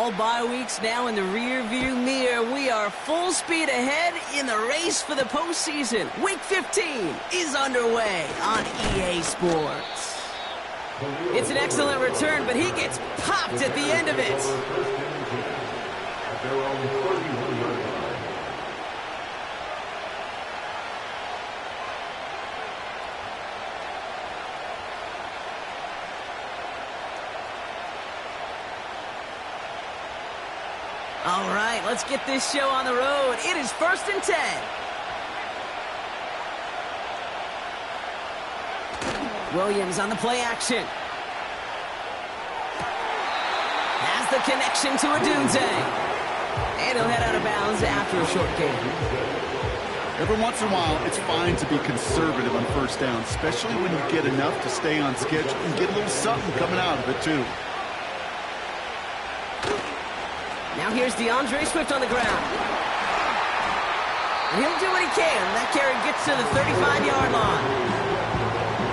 All bye weeks now in the rear-view mirror. We are full speed ahead in the race for the postseason. Week 15 is underway on EA Sports. It's an excellent return, but he gets popped at the end of it. All right, let's get this show on the road. It is 1st and 10. Williams on the play action. Has the connection to Adunze. And he'll head out of bounds after a short gain. Every once in a while, it's fine to be conservative on first down, especially when you get enough to stay on schedule and get a little something coming out of it, too. Now here's DeAndre Swift on the ground. And he'll do what he can. That carry gets to the 35-yard line.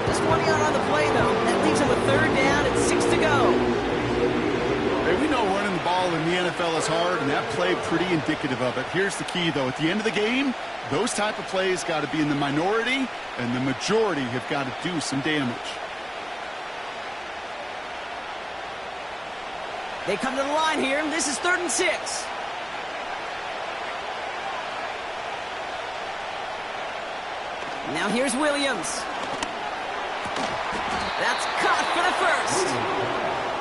Just 1 yard on the play, though. That leaves him with 3rd down and 6 to go. Hey, we know running the ball in the NFL is hard, and that play pretty indicative of it. Here's the key, though. At the end of the game, those type of plays got to be in the minority, and the majority have got to do some damage. They come to the line here. This is 3rd and 6. Now here's Williams. That's caught for the first.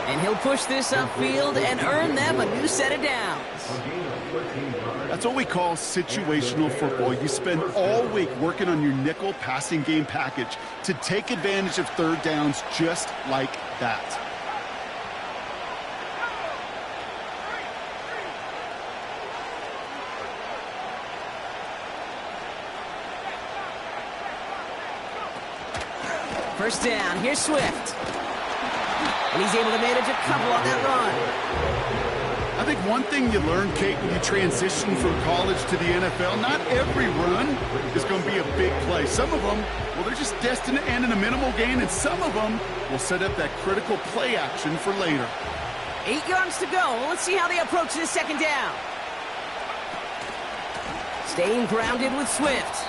And he'll push this upfield and earn them a new set of downs. That's what we call situational football. You spend all week working on your nickel passing game package to take advantage of 3rd downs just like that. First down, here's Swift. And he's able to manage a couple on that run. I think one thing you learn, Kate, when you transition from college to the NFL, not every run is going to be a big play. Some of them, well, they're just destined to end in a minimal gain, and some of them will set up that critical play action for later. 8 yards to go. Let's see how they approach this 2nd down. Staying grounded with Swift.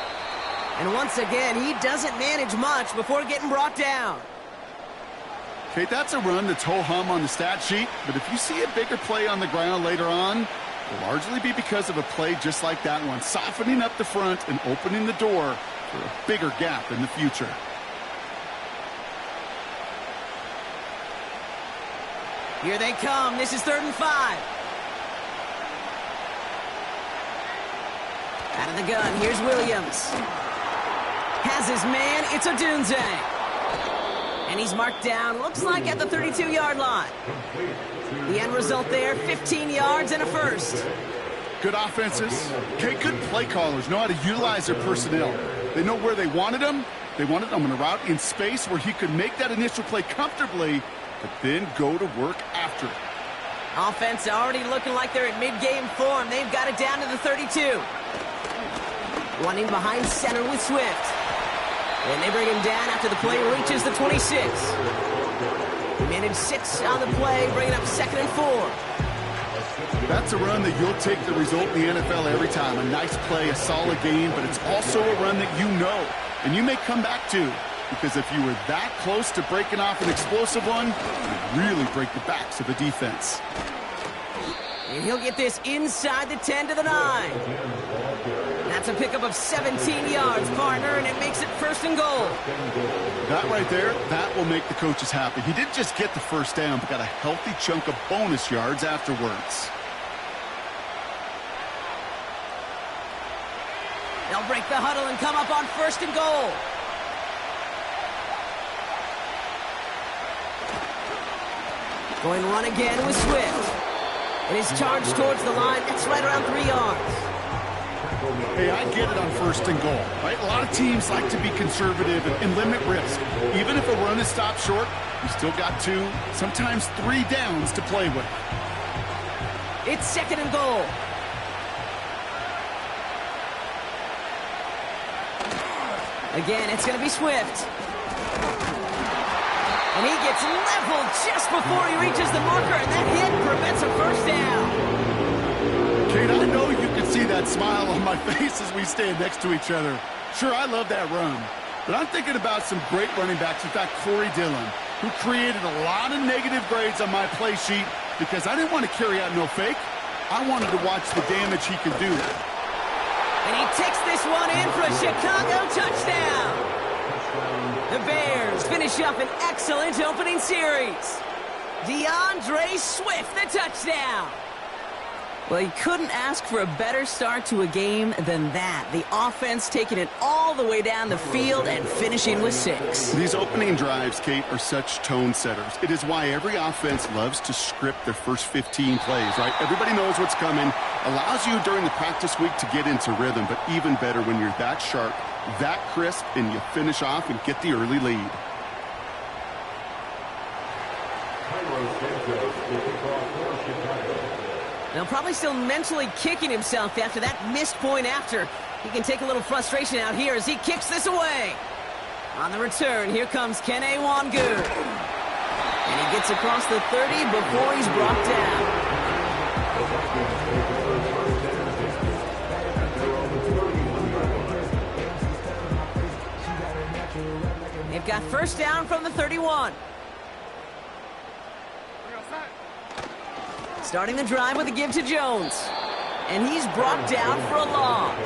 And once again, he doesn't manage much before getting brought down. Okay, that's a run that's ho-hum on the stat sheet, but if you see a bigger play on the ground later on, it'll largely be because of a play just like that one, softening up the front and opening the door for a bigger gap in the future. Here they come. This is 3rd and 5. Out of the gun, here's Williams. Has his man, it's Adunze. And he's marked down, looks like at the 32-yard line. The end result there, 15 yards and a first. Good offenses. Okay, good play callers know how to utilize their personnel. They know where they wanted them. They wanted them in a route in space where he could make that initial play comfortably, but then go to work after it. Offense already looking like they're at mid-game form. They've got it down to the 32. Running behind center with Swift. And they bring him down after the play reaches the 26. He managed 6 on the play, bringing up 2nd and 4. That's a run that you'll take the result in the NFL every time. A nice play, a solid game, but it's also a run that you know, and you may come back to, because if you were that close to breaking off an explosive one, you'd really break the backs of the defense. And he'll get this inside the 10 to the 9. That's a pickup of 17 yards, partner, and it makes it 1st and goal. That right there, that will make the coaches happy. He didn't just get the first down, but got a healthy chunk of bonus yards afterwards. They'll break the huddle and come up on 1st and goal. Going to run again with Swift. And his charge towards the line, that's right around 3 yards. Hey, I get it on 1st and goal, right? A lot of teams like to be conservative and limit risk. Even if a run is stopped short, you still got 2, sometimes 3 downs to play with. It's 2nd and goal. Again, it's going to be Swift. And he gets leveled just before he reaches the marker, and that hit prevents a first down. Kate, I know you can see that smile on my face as we stand next to each other. Sure, I love that run. But I'm thinking about some great running backs. In fact, Corey Dillon, who created a lot of negative grades on my play sheet because I didn't want to carry out no fake. I wanted to watch the damage he could do. And he takes this one in for a Chicago touchdown. The Bears finish up an excellent opening series. DeAndre Swift, the touchdown. Well, you couldn't ask for a better start to a game than that. The offense taking it all the way down the field and finishing with 6. These opening drives, Kate, are such tone setters. It is why every offense loves to script their first 15 plays, right? Everybody knows what's coming. Allows you during the practice week to get into rhythm, but even better when you're that sharp, that crisp, and you finish off and get the early lead. Now, probably still mentally kicking himself after that missed point after. He can take a little frustration out here as he kicks this away. On the return, here comes Kene Wangu. And he gets across the 30 before he's brought down. They've got first down from the 31. Starting the drive with a give to Jones. And he's brought down for a loss.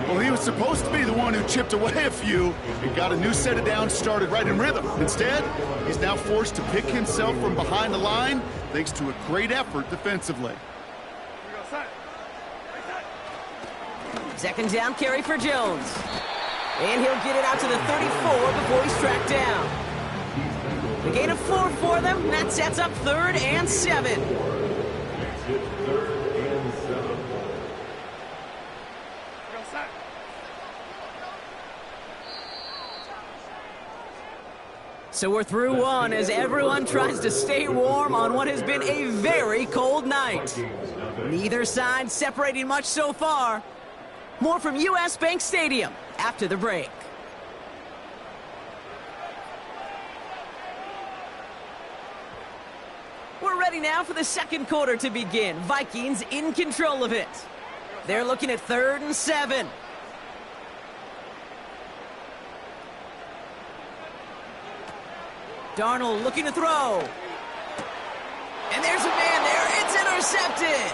Well, he was supposed to be the one who chipped away a few and got a new set of downs started right in rhythm. Instead, he's now forced to pick himself from behind the line thanks to a great effort defensively. Second down carry for Jones. And he'll get it out to the 34 before he's tracked down. The gain of 4 for them. That sets up 3rd and 7. So we're through one as everyone tries to stay warm on what has been a very cold night. Neither side separating much so far. More from U.S. Bank Stadium after the break. We're ready now for the second quarter to begin. Vikings in control of it. They're looking at 3rd and 7. Darnold looking to throw. And there's a man there. It's intercepted.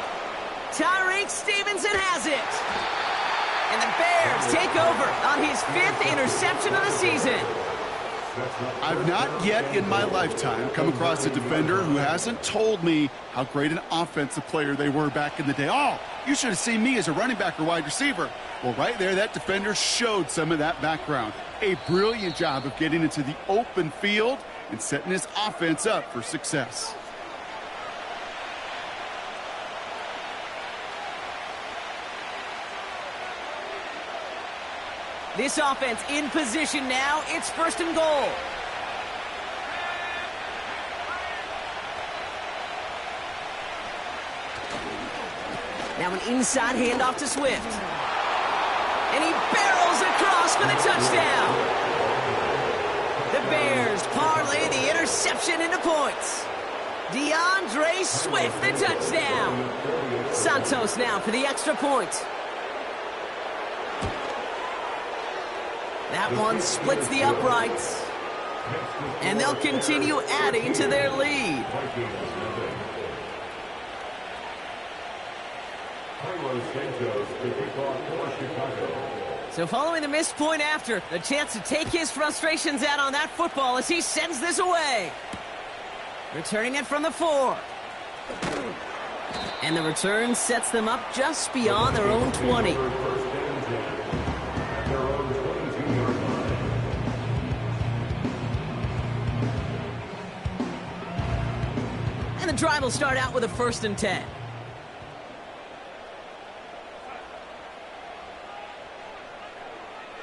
Tyreek Stevenson has it. And the Bears take over on his 5th interception of the season. I've not yet in my lifetime come across a defender who hasn't told me how great an offensive player they were back in the day. Oh, you should have seen me as a running back or wide receiver. Well, right there, that defender showed some of that background. A brilliant job of getting into the open field and setting his offense up for success. This offense in position now. It's 1st and goal. Now an inside handoff to Swift. And he barrels across for the touchdown. The Bears parlay the interception into points. DeAndre Swift, the touchdown. Santos now for the extra point. That one splits the uprights. And they'll continue adding to their lead. So following the missed point after, the chance to take his frustrations out on that football as he sends this away. Returning it from the 4. And the return sets them up just beyond their own 20. And the drive will start out with a 1st and 10.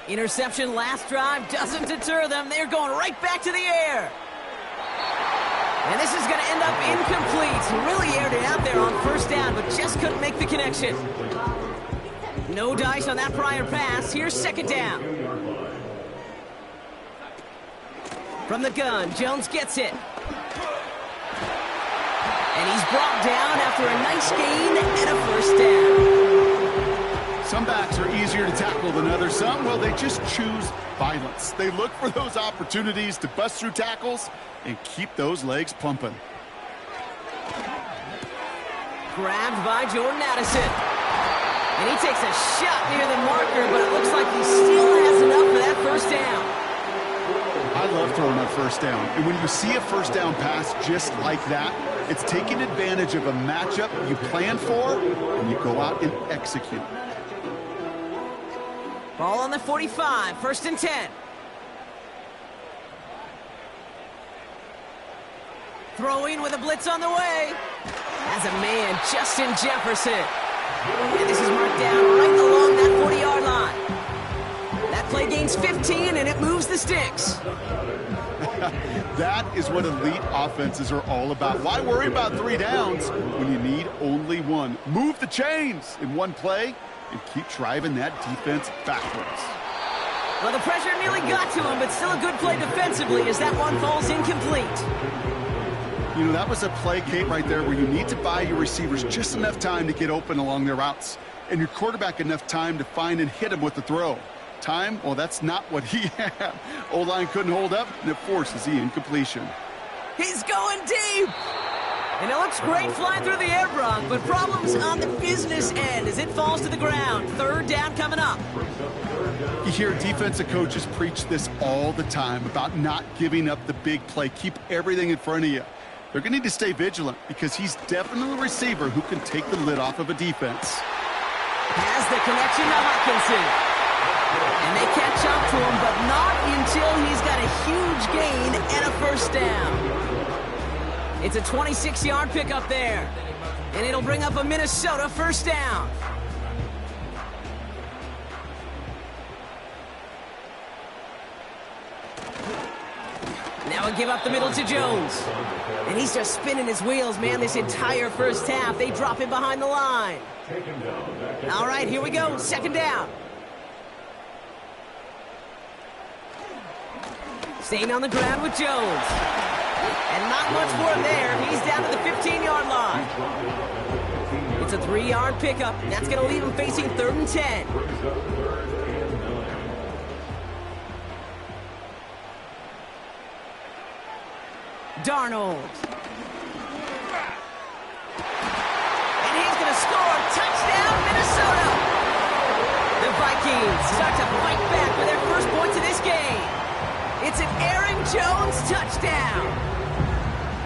Interception last drive doesn't deter them. They're going right back to the air. And this is going to end up incomplete. Really aired it out there on 1st down, but just couldn't make the connection. No dice on that prior pass. Here's 2nd down. From the gun, Jones gets it. And he's brought down after a nice gain and a first down. Some backs are easier to tackle than others. Some, well, they just choose violence. They look for those opportunities to bust through tackles and keep those legs pumping. Grabbed by Jordan Addison. And he takes a shot near the marker, but it looks like he still has enough for that first down. I love throwing that first down. And when you see a first down pass just like that, it's taking advantage of a matchup you plan for, and you go out and execute. Ball on the 45, 1st and 10. Throwing with a blitz on the way. As a man, Justin Jefferson. And this is marked down right along that 40-yard line. That play gains 15, and it moves the sticks. That is what elite offenses are all about. Why worry about 3 downs when you need only 1? Move the chains in one play and keep driving that defense backwards. Well, the pressure nearly got to him, but still a good play defensively as that one falls incomplete. You know, that was a play, Kate, right there where you need to buy your receivers just enough time to get open along their routes, and your quarterback enough time to find and hit him with the throw. Time, well, that's not what he had. O-line couldn't hold up, and it forces the incompletion. He's going deep! And it looks great flying through the air, Brock, but problems on the business end as it falls to the ground. 3rd down coming up. You hear defensive coaches preach this all the time about not giving up the big play. Keep everything in front of you. They're going to need to stay vigilant because he's definitely a receiver who can take the lid off of a defense. Has the connection to Hawkinson. And they catch up to him, but not until he's got a huge gain and a first down. It's a 26-yard pickup there. And it'll bring up a Minnesota first down. Now we give up the middle to Jones. And he's just spinning his wheels, man, this entire first half. They drop him behind the line. All right, here we go. 2nd down. Staying on the ground with Jones. And not much more there. He's down to the 15-yard line. It's a 3-yard pickup. That's going to leave him facing 3rd and 10. Darnold. And he's going to score. Touchdown, Minnesota. The Vikings start to fight back with their first points of this game. It's an Aaron Jones touchdown.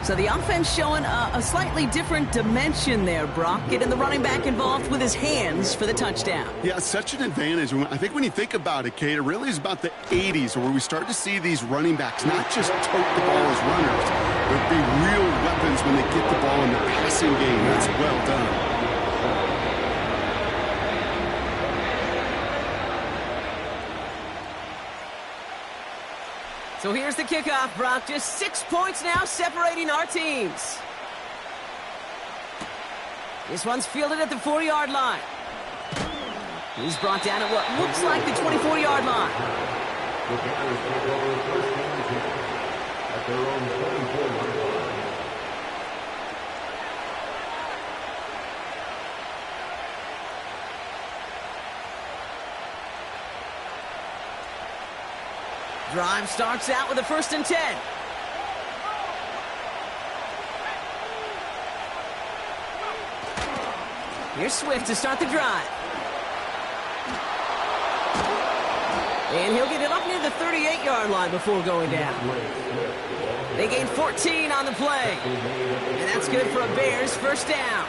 So the offense showing a slightly different dimension there, Brock. Getting the running back involved with his hands for the touchdown. Yeah, such an advantage. I think when you think about it, Kate, it really is about the 80s where we start to see these running backs not just tote the ball as runners, but be real weapons when they get the ball in the passing game. That's well done. So here's the kickoff, Brock. Just 6 points now separating our teams. This one's fielded at the 4-yard line. He's brought down at what looks like the 24-yard line. At their own 24-yard line. Drive starts out with a 1st and 10. Here's Swift to start the drive. And he'll get it up near the 38-yard line before going down. They gain 14 on the play. And that's good for a Bears first down.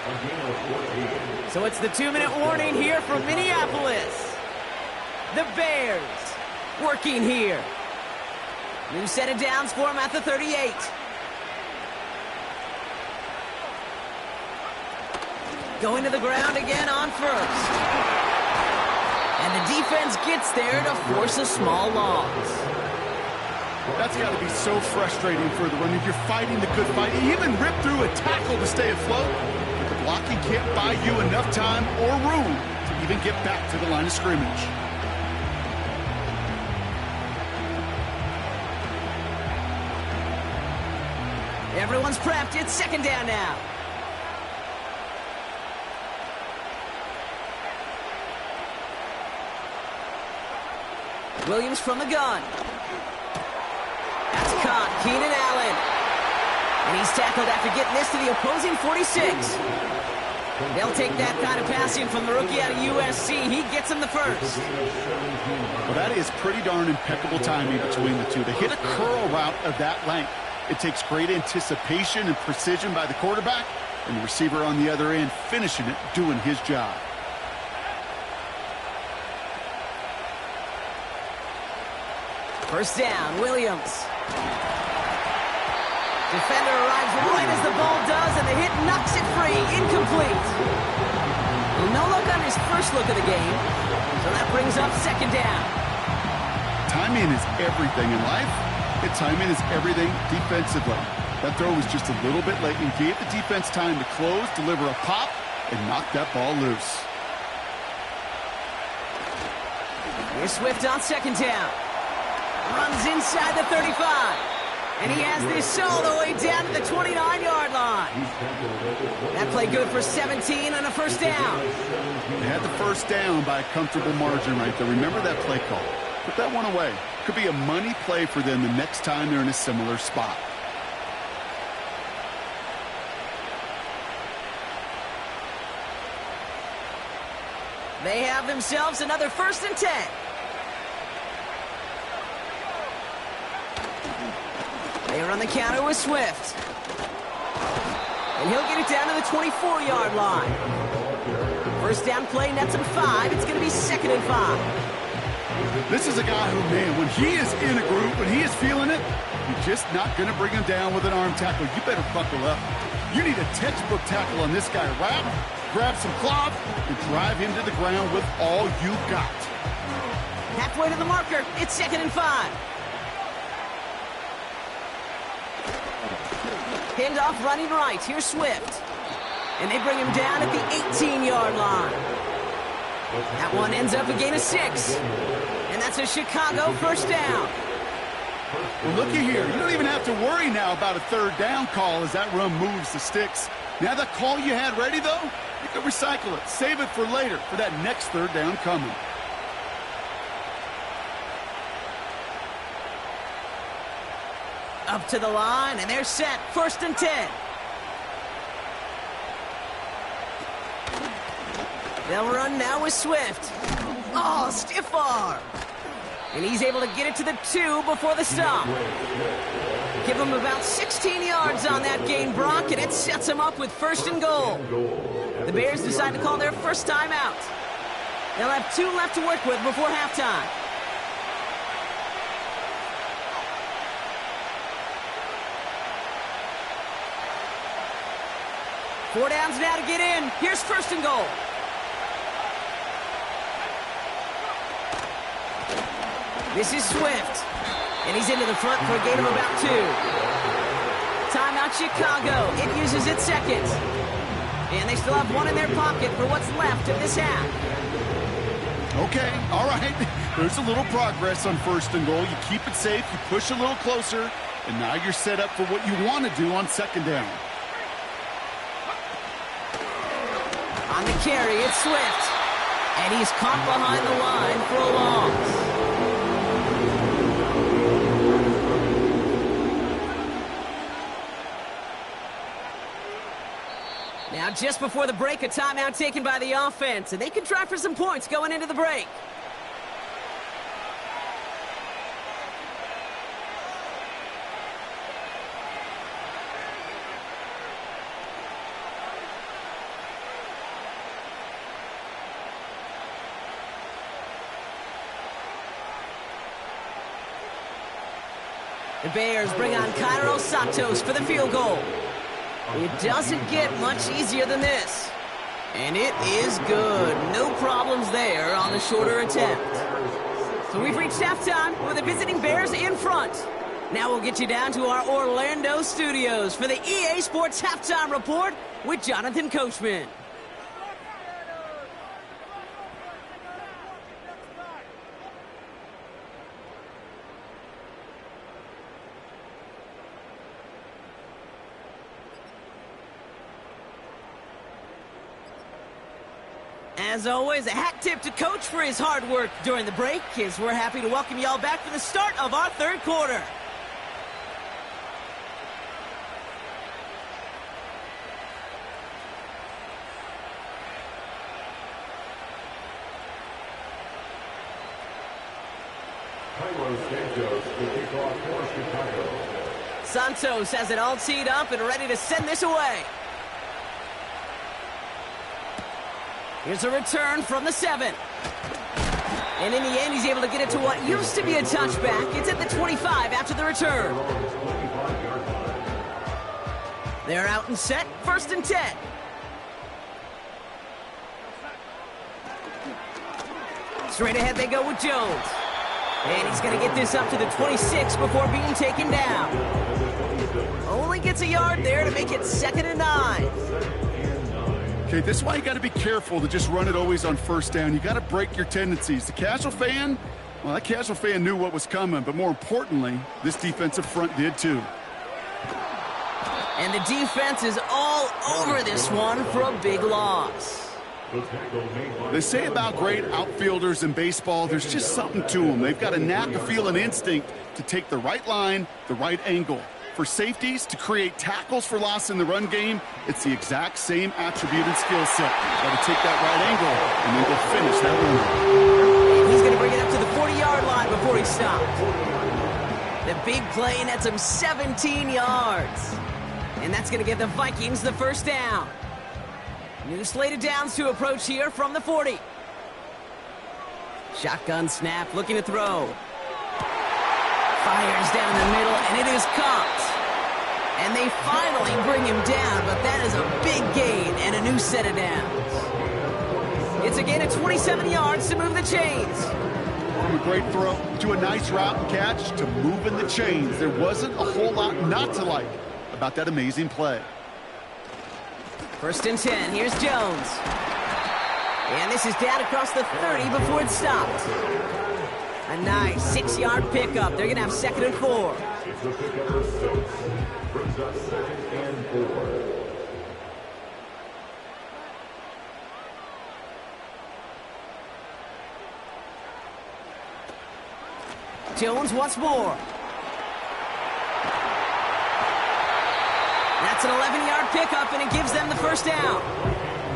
So it's the 2-minute warning here from Minneapolis. The Bears working here. New set of downs for him at the 38. Going to the ground again on 1st. And the defense gets there to force a small loss. That's got to be so frustrating for the run. If you're fighting the good fight, you even rip through a tackle to stay afloat. But the blocking can't buy you enough time or room to even get back to the line of scrimmage. Everyone's prepped. It's second down now. Williams from the gun. That's caught. Keenan Allen. And he's tackled after getting this to the opposing 46. They'll take that kind of passing from the rookie out of USC. He gets him the first. Well, that is pretty darn impeccable timing between the two. They hit a curl route of that length. It takes great anticipation and precision by the quarterback, and the receiver on the other end finishing it, doing his job. First down, Williams. Defender arrives right as the ball does, and the hit knocks it free. Incomplete. No look on his first look of the game, so that brings up second down. Timing is everything in life, and timing is everything defensively. That throw was just a little bit late and gave the defense time to close, deliver a pop, and knock that ball loose. Here's Swift on second down. Runs inside the 35. And he has this all the way down to the 29-yard line. That play good for 17 on a first down. They had the first down by a comfortable margin right there. Remember that play call. Put that one away. Could be a money play for them the next time they're in a similar spot. They have themselves another 1st and 10. They run the counter with Swift. And he'll get it down to the 24-yard line. First down play nets him 5. It's going to be 2nd and 5. This is a guy who, man, when he is in a group, when he is feeling it, you're just not going to bring him down with an arm tackle. You better buckle up. You need a textbook tackle on this guy. Wrap, grab some cloth, and drive him to the ground with all you got. Halfway to the marker. It's 2nd and 5. Handoff running right. Here's Swift. And they bring him down at the 18-yard line. That one ends up a gain of 6. And that's a Chicago first down. Well, looky here. You don't even have to worry now about a third down call as that run moves the sticks. Now that call you had ready, though, you can recycle it. Save it for later for that next third down coming. Up to the line, and they're set. 1st and 10. They'll run now with Swift. Oh, stiff arm. And he's able to get it to the 2 before the stop. Give him about 16 yards on that gain, Brock, and it sets him up with 1st and goal. The Bears decide to call their first timeout. They'll have 2 left to work with before halftime. Four downs now to get in. Here's 1st and goal. This is Swift. And he's into the front for a gain of about 2. Timeout Chicago. It uses its 2nd. And they still have 1 in their pocket for what's left of this half. Okay, all right. There's a little progress on 1st and goal. You keep it safe, you push a little closer, and now you're set up for what you want to do on 2nd down. On the carry, it's Swift. And he's caught behind the line for a loss. Now, just before the break, a timeout taken by the offense, and they can try for some points going into the break. The Bears bring on Cairo Santos for the field goal. It doesn't get much easier than this. And it is good. No problems there on the shorter attempt. So we've reached halftime with the visiting Bears in front. Now we'll get you down to our Orlando studios for the EA Sports Halftime Report with Jonathan Coachman. As always, a hat tip to Coach for his hard work during the break, as we're happy to welcome you all back for the start of our third quarter. Santos has it all teed up and ready to send this away. Here's a return from the 7. And in the end, he's able to get it to what used to be a touchback. It's at the 25 after the return. They're out and set, 1st and 10. Straight ahead they go with Jones. And he's going to get this up to the 26 before being taken down. Only gets a yard there to make it 2nd and 9. Okay, this is why you got to be careful to just run it always on 1st down. You got to break your tendencies. The casual fan, well, that casual fan knew what was coming, but more importantly, this defensive front did too. And the defense is all over this one for a big loss. They say about great outfielders in baseball, there's just something to them. They've got a knack, a feel, and instinct to take the right line, the right angle. For safeties, to create tackles for loss in the run game, it's the exact same attribute and skill set. Got to take that right angle and then go finish that run. And he's going to bring it up to the 40-yard line before he stopped. The big play nets him 17 yards. And that's going to give the Vikings the 1st down. New slate of downs to approach here from the 40. Shotgun snap, looking to throw. Fires down the middle, and it is caught. And they finally bring him down, but that is a big gain and a new set of downs. It's a gain of 27 yards to move the chains. From a great throw to a nice route and catch to moving the chains. There wasn't a whole lot not to like about that amazing play. 1st and 10, here's Jones. And this is down across the 30 before it's stopped. A nice 6-yard pickup. They're going to have 2nd and 4. It's the pick number 6. Brings up 2nd and 4. Jones once more. That's an 11-yard pickup, and it gives them the 1st down.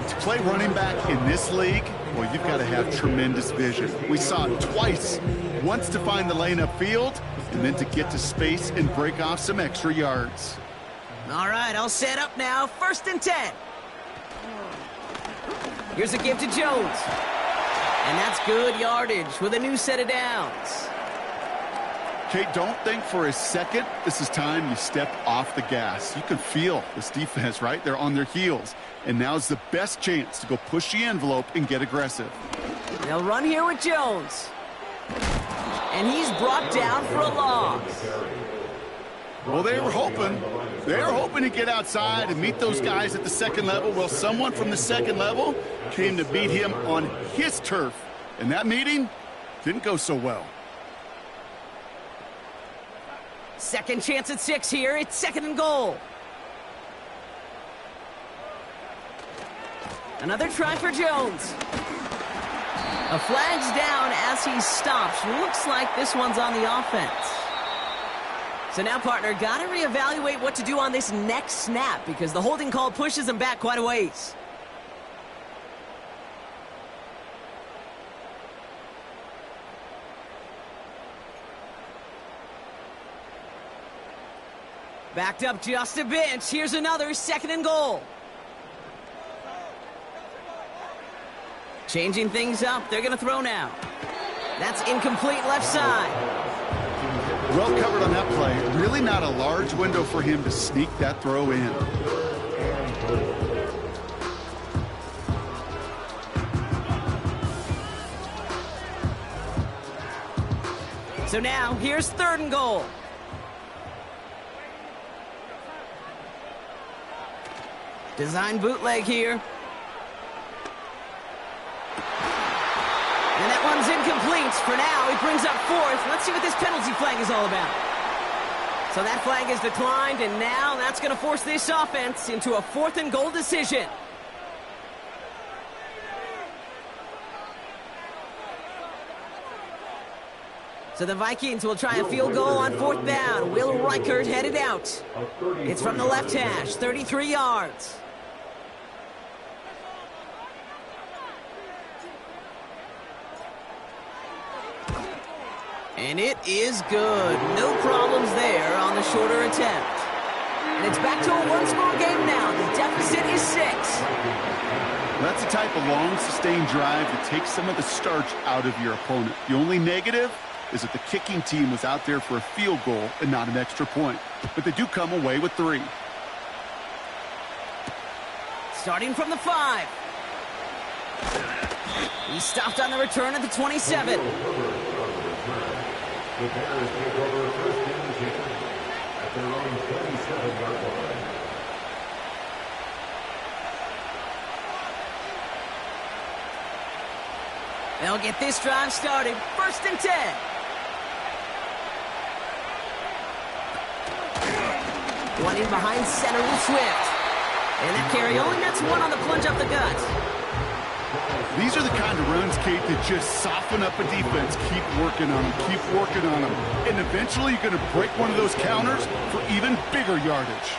To play running back in this league, well, you've got to have tremendous vision. We saw it twice. Once to find the lane upfield, and then to get to space and break off some extra yards. All right, all set up now. 1st and 10. Here's a give to Jones. And that's good yardage with a new set of downs. Kate, don't think for a second this is time you step off the gas. You can feel this defense, right? They're on their heels. And now's the best chance to go push the envelope and get aggressive. They'll run here with Jones. And he's brought down for a loss. Well, they were hoping to get outside and meet those guys at the 2nd level. Well, someone from the 2nd level came to beat him on his turf. And that meeting didn't go so well. 2nd chance at 6 here. It's 2nd and goal. Another try for Jones. A flag's down as he stops. Looks like this one's on the offense. So now, partner, got to reevaluate what to do on this next snap because the holding call pushes him back quite a ways. Backed up just a bit. Here's another 2nd and goal. Changing things up. They're going to throw now. That's incomplete left side. Well covered on that play. Really not a large window for him to sneak that throw in. So now, here's 3rd and goal. Design bootleg here. And that one's incomplete. For now, he brings up 4th. Let's see what this penalty flag is all about. So that flag is declined, and now that's going to force this offense into a 4th and goal decision. So the Vikings will try a field goal on 4th down. Will Reichert headed out. It's from the left hash, 33 yards. And it is good. No problems there on the shorter attempt. And it's back to a one-score game now. The deficit is 6. That's the type of long, sustained drive that takes some of the starch out of your opponent. The only negative is that the kicking team was out there for a field goal and not an extra point. But they do come away with 3. Starting from the 5. He stopped on the return at the 27. The Bears take over first and 10 at their own 27-yard line. They'll get this drive started. 1st and 10. One in behind center with Swift. And that carry only gets 1 on the plunge up the gut. These are the kind of runs, Kate, that just soften up a defense. Keep working on them, keep working on them. And eventually you're going to break one of those counters for even bigger yardage.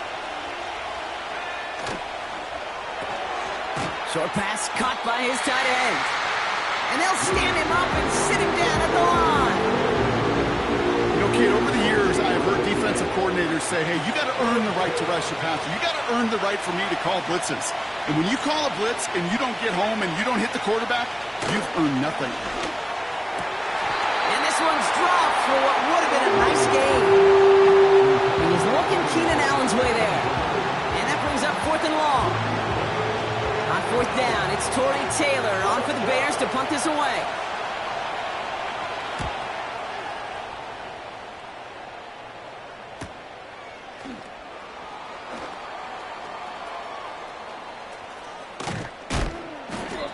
Short pass caught by his tight end. And they'll stand him up and sit him down at the line. You know, Kate, over the years, I've heard defensive coordinators say, hey, you got to earn the right to rush the passer. You got to earn the right for me to call blitzes. And when you call a blitz and you don't get home and you don't hit the quarterback, you've earned nothing. And this one's dropped for what would have been a nice game. He was looking Keenan Allen's way there. And that brings up 4th and long. On 4th down, it's Torrey Taylor on for the Bears to punt this away.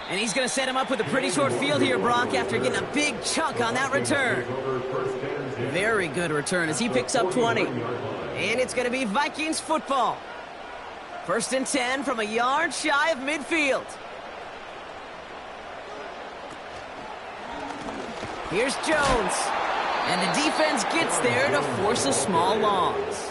And he's going to set him up with a pretty short field here, Brock, after getting a big chunk on that return. Very good return as he picks up 20. And it's going to be Vikings football. 1st and 10 from a yard shy of midfield. Here's Jones. And the defense gets there to force a small loss.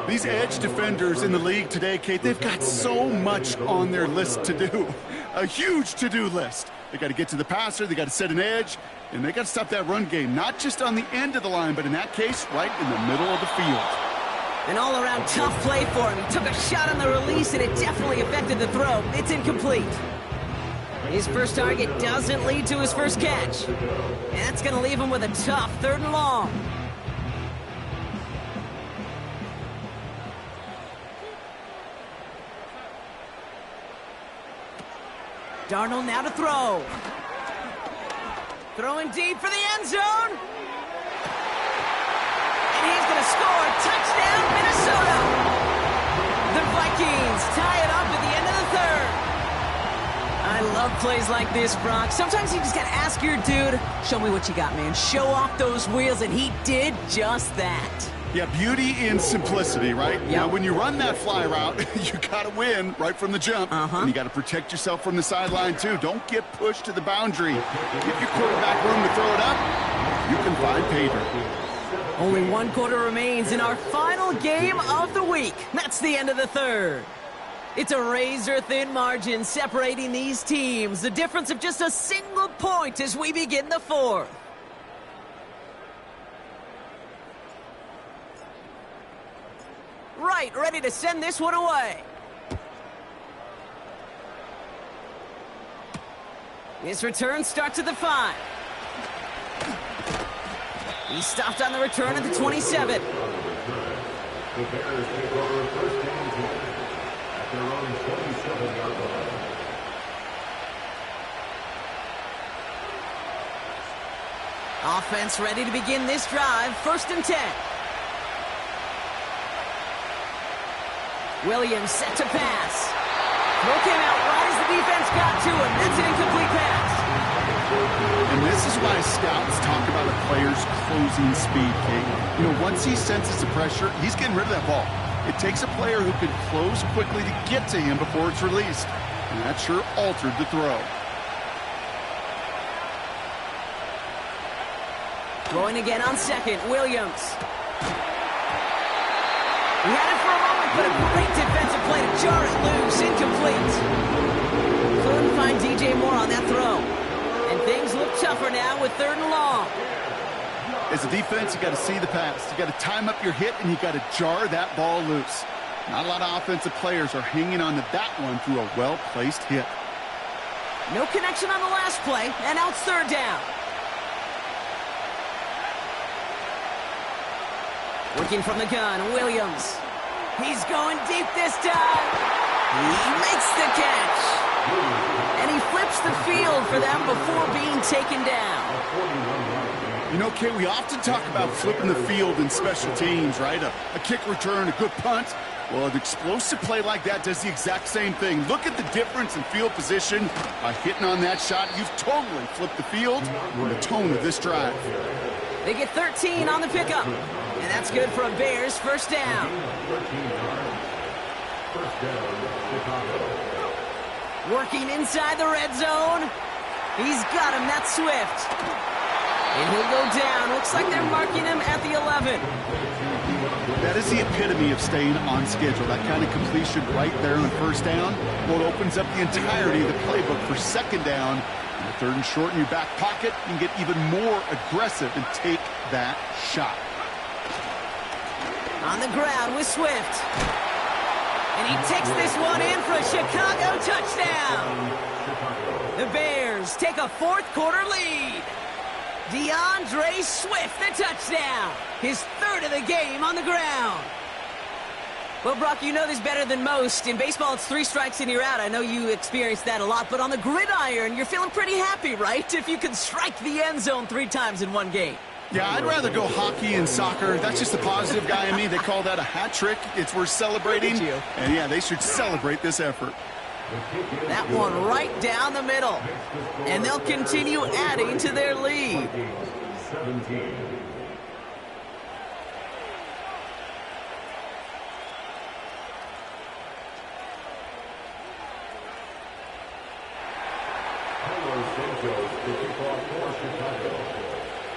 These edge defenders in the league today, Kate, they've got so much on their list to do. A huge to-do list. They got to get to the passer, they got to set an edge, and they got to stop that run game, not just on the end of the line, but in that case, right in the middle of the field. An all-around tough play for him. He took a shot on the release, and it definitely affected the throw. It's incomplete. His first target doesn't lead to his first catch. And that's going to leave him with a tough 3rd and long. Darnold now to throw. Throwing deep for the end zone. And he's going to score. Touchdown, Minnesota. The Vikings tie it up at the end of the 3rd. I love plays like this, Brock. Sometimes you just got to ask your dude, show me what you got, man. Show off those wheels, and he did just that. Yeah, beauty in simplicity, right? Yep. Now, when you run that fly route, you got to win right from the jump. And you got to protect yourself from the sideline, too. Don't get pushed to the boundary. Give your quarterback room to throw it up. You can find pay dirt. Only 1 quarter remains in our final game of the week. That's the end of the 3rd. It's a razor-thin margin separating these teams. The difference of just a single point as we begin the 4th. Right, ready to send this one away. His return starts at the 5. He stopped on the return at the 27. The Bears take over first and 10 at their own 27-yard line. Offense ready to begin this drive. 1st and 10. Williams set to pass. Throw came out right as the defense got to him. That's an incomplete pass. And this is why scouts talk about a player's closing speed, Kate. You know, once he senses the pressure, he's getting rid of that ball. It takes a player who can close quickly to get to him before it's released. And that sure altered the throw. Throwing again on second, Williams. He had it for a moment, but a great defensive play to jar it loose. Incomplete. Couldn't find DJ Moore on that throw. And things look tougher now with 3rd and long. As a defense, you got to see the pass. You got to time up your hit, and you got to jar that ball loose. Not a lot of offensive players are hanging on to that one through a well-placed hit. No connection on the last play, and now it's 3rd down. Working from the gun, Williams. He's going deep this time. He makes the catch. And he flips the field for them before being taken down. You know, Kate, we often talk about flipping the field in special teams, right? A kick return, a good punt. Well, an explosive play like that does the exact same thing. Look at the difference in field position. By hitting on that shot, you've totally flipped the field and the tone of this drive. They get 13 on the pickup. And that's good for a Bears 1st down. Working inside the red zone. He's got him. That's Swift. And he'll go down. Looks like they're marking him at the 11. That is the epitome of staying on schedule. That kind of completion right there on 1st down. Well, it opens up the entirety of the playbook for 2nd down. And the 3rd and short in your back pocket, you can get even more aggressive and take that shot. On the ground with Swift. And he takes this one in for a Chicago touchdown. The Bears take a 4th quarter lead. DeAndre Swift, the touchdown. His 3rd of the game on the ground. Well, Brock, you know this better than most. In baseball, it's 3 strikes and you're out. I know you experienced that a lot. But on the gridiron, you're feeling pretty happy, right? If you can strike the end zone 3 times in one game. Yeah, I'd rather go hockey and soccer. That's just the positive guy in me. They call that a hat trick. It's worth celebrating. And, yeah, they should celebrate this effort. That one right down the middle. And they'll continue adding to their lead. 17.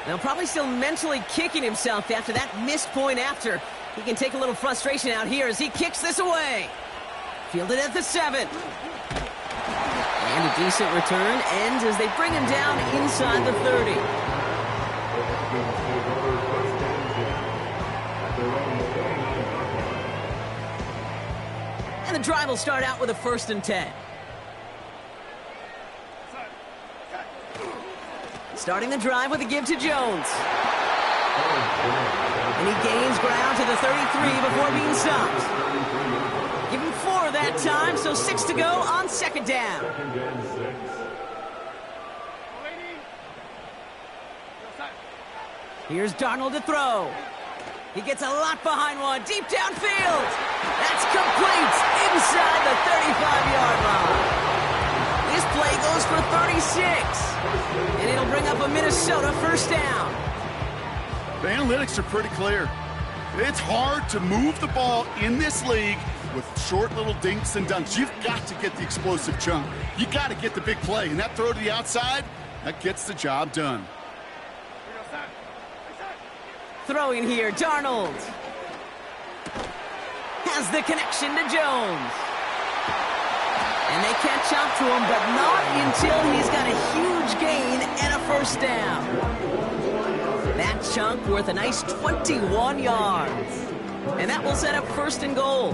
Now probably still mentally kicking himself after that missed point after. He can take a little frustration out here as he kicks this away. Fielded at the 7. And a decent return ends as they bring him down inside the 30. And the drive will start out with a 1st and 10. Starting the drive with a give to Jones. And he gains ground to the 33 before being stopped. Give him 4 that time, so 6 to go on 2nd down. Here's Darnold to throw. He gets a lot behind one, deep downfield. That's complete inside the 35-yard line. This play goes for 36. And it'll bring up a Minnesota 1st down. The analytics are pretty clear. It's hard to move the ball in this league with short little dinks and dunks. You've got to get the explosive chunk. You got to get the big play. And that throw to the outside, that gets the job done. Throwing here, Darnold. Has the connection to Jones. And they catch up to him, but not until he's got a huge gain and a 1st down. That chunk worth a nice 21 yards. And that will set up 1st and goal.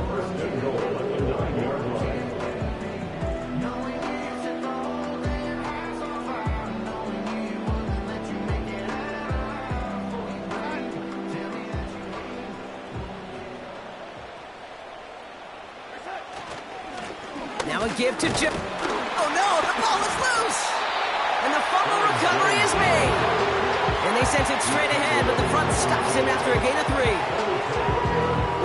Now a give to Joe. Oh no, the ball is loose. And the fumble recovery is made. And they sent it straight ahead, but the front stops him after a gain of 3.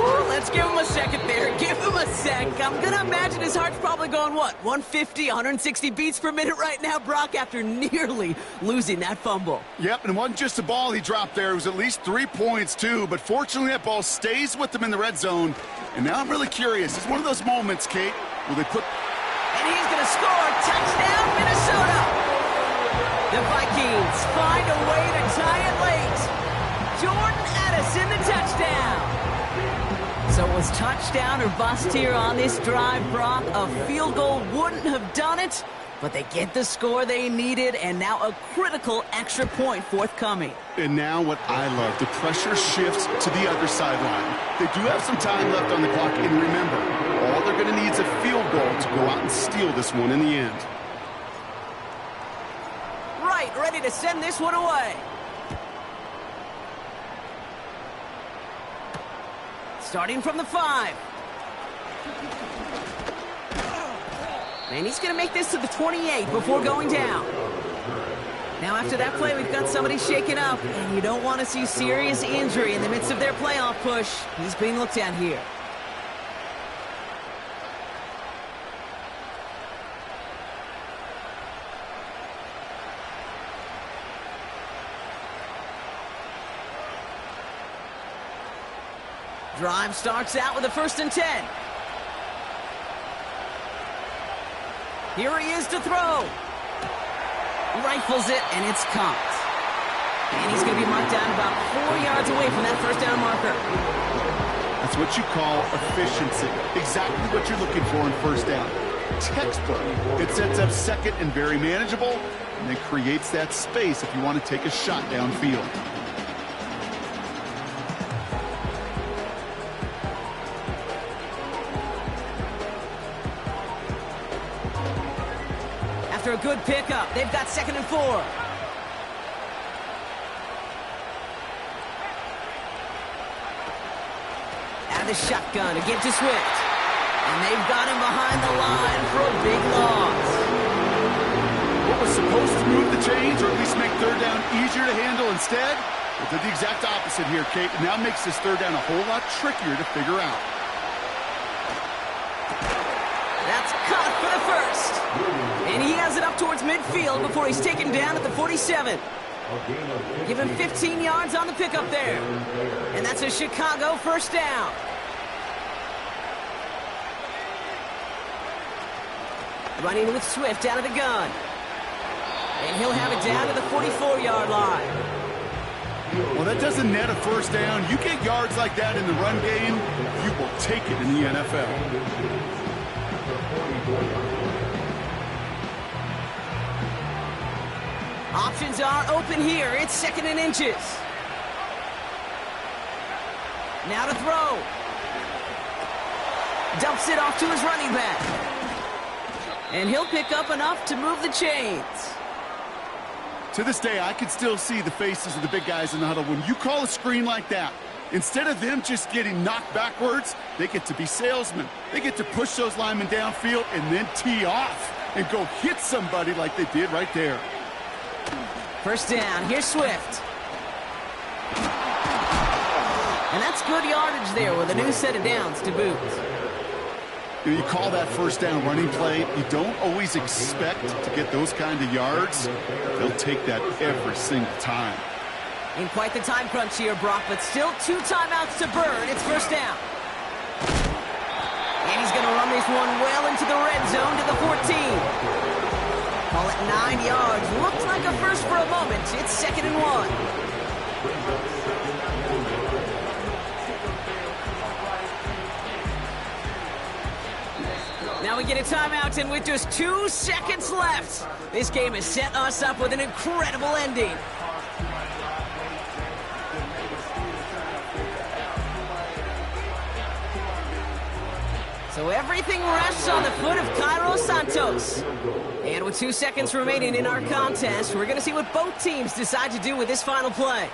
Ooh, let's give him a second there. Give him a sec. I'm going to imagine his heart's probably going, what, 150, 160 beats per minute right now, Brock, after nearly losing that fumble. Yep, and it wasn't just a ball he dropped there. It was at least 3 points, too. But fortunately, that ball stays with them in the red zone. And now I'm really curious. It's one of those moments, Kate, where they put... And he's going to score. Touchdown, Minnesota. The Vikings find a way to tie it late. in the touchdown. So it was touchdown or bust here on this drive, Brock. A field goal wouldn't have done it, but they get the score they needed, and now a critical extra point forthcoming. And now what I love, the pressure shifts to the other sideline. They do have some time left on the clock, and remember, all they're going to need is a field goal to go out and steal this one in the end. Right, ready to send this one away. Starting from the 5. And he's going to make this to the 28 before going down. Now after that play, we've got somebody shaken up, and you don't want to see serious injury in the midst of their playoff push. He's being looked at here. Drive starts out with a 1st and 10. Here he is to throw. Rifles it, and it's caught. And he's going to be marked down about 4 yards away from that 1st down marker. That's what you call efficiency. Exactly what you're looking for in 1st down. Textbook. It sets up 2nd and very manageable, and it creates that space if you want to take a shot downfield. After a good pickup, they've got 2nd and 4. Out of the shotgun, again to Swift. And they've got him behind the line for a big loss. What was supposed to move the chains, or at least make 3rd down easier to handle instead? It did the exact opposite here, Kate. It now makes this 3rd down a whole lot trickier to figure out. That's caught for the 1st. And he has it up towards midfield before he's taken down at the 47. Give him 15 yards on the pickup there. And that's a Chicago 1st down. Running with Swift out of the gun. And he'll have it down to the 44-yard line. Well, that doesn't net a 1st down. You get yards like that in the run game, you will take it in the NFL. Options are open here. It's 2nd and inches. Now to throw. Dumps it off to his running back. And he'll pick up enough to move the chains. To this day, I can still see the faces of the big guys in the huddle. When you call a screen like that, instead of them just getting knocked backwards, they get to be salesmen. They get to push those linemen downfield and then tee off and go hit somebody like they did right there. 1st down. Here's Swift. And that's good yardage there with a new set of downs to boot. You call that 1st down running play. You don't always expect to get those kind of yards. They'll take that every single time. In quite the time crunch here, Brock, but still 2 timeouts to burn. It's 1st down. And he's going to run this one well into the red zone to the 14. Call it 9 yards. Looked like a first for a moment. It's 2nd and 1. Now we get a timeout, and with just 2 seconds left, this game has set us up with an incredible ending. So everything rests on the foot of Cairo Santos. And with 2 seconds remaining in our contest, we're going to see what both teams decide to do with this final play.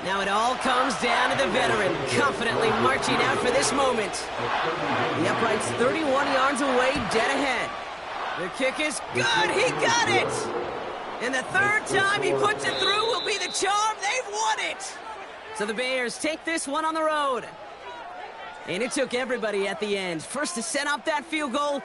Now it all comes down to the veteran, confidently marching out for this moment. The upright's 31 yards away, dead ahead. The kick is good. He got it. And the 3rd time he puts it through will be the charm. They've won it. So the Bears take this one on the road. And it took everybody at the end. First to set up that field goal,